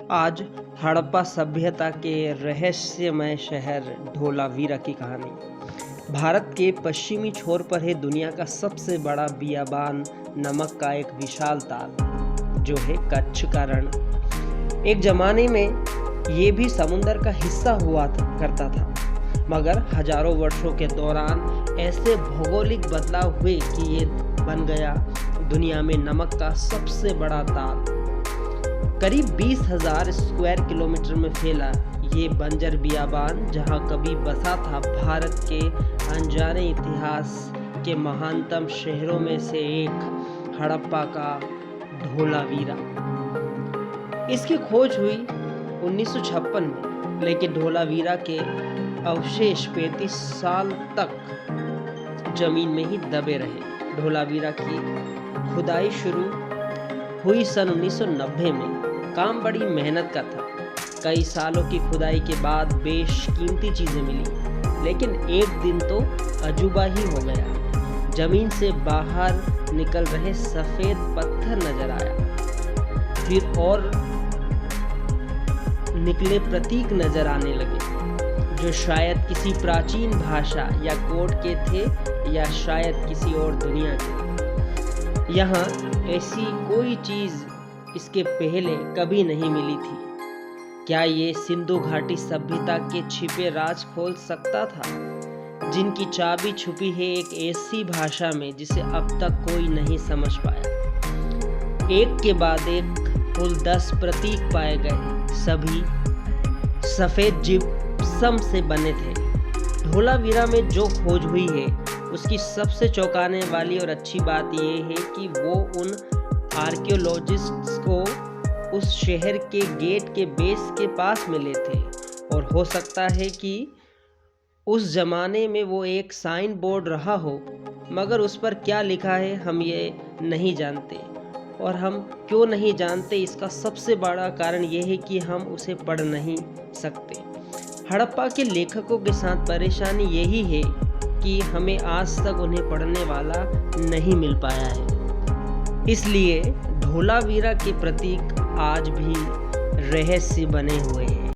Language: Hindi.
आज हड़प्पा सभ्यता के रहस्यमय शहर धोलावीरा की कहानी। भारत के पश्चिमी छोर पर है दुनिया का सबसे बड़ा बियाबान नमक का एक विशाल ताल, जो है कच्छ का रण। एक जमाने में ये भी समुंदर का हिस्सा हुआ करता था, मगर हजारों वर्षों के दौरान ऐसे भौगोलिक बदलाव हुए कि ये बन गया दुनिया में नमक का सबसे बड़ा ताल। करीब 20,000 स्क्वायर किलोमीटर में फैला ये बंजर बियाबान, जहां कभी बसा था भारत के अनजाने इतिहास के महानतम शहरों में से एक हड़प्पा का धोलावीरा। इसकी खोज हुई 1956 में, लेकिन धोलावीरा के अवशेष 35 साल तक जमीन में ही दबे रहे। धोलावीरा की खुदाई शुरू हुई सन 1990 में। काम बड़ी मेहनत का था। कई सालों की खुदाई के बाद बेशकीमती चीजें मिली, लेकिन एक दिन तो अजूबा ही हो गया। जमीन से बाहर निकल रहे सफेद पत्थर नजर आया, फिर और निकले प्रतीक नजर आने लगे, जो शायद किसी प्राचीन भाषा या कोड के थे, या शायद किसी और दुनिया के। यहाँ ऐसी कोई चीज इसके पहले कभी नहीं मिली थी। क्या ये सिंधु घाटी सभ्यता के छिपे राज खोल सकता था, जिनकी चाबी छुपी है एक ऐसी भाषा में जिसे अब तक कोई नहीं समझ पाया। एक के बाद एक कुल 10 प्रतीक पाए गए, सभी सफेद जिप्सम से बने थे। धोलावीरा में जो खोज हुई है, उसकी सबसे चौंकाने वाली और अच्छी बात यह है कि वो उन आर्कियोलॉजिस्ट्स को उस शहर के गेट के बेस के पास मिले थे, और हो सकता है कि उस जमाने में वो एक साइन बोर्ड रहा हो, मगर उस पर क्या लिखा है हम ये नहीं जानते। और हम क्यों नहीं जानते, इसका सबसे बड़ा कारण यह है कि हम उसे पढ़ नहीं सकते। हड़प्पा के लेखकों के साथ परेशानी यही है कि हमें आज तक उन्हें पढ़ने वाला नहीं मिल पाया है। इसलिए धोलावीरा के प्रतीक आज भी रहस्य बने हुए हैं।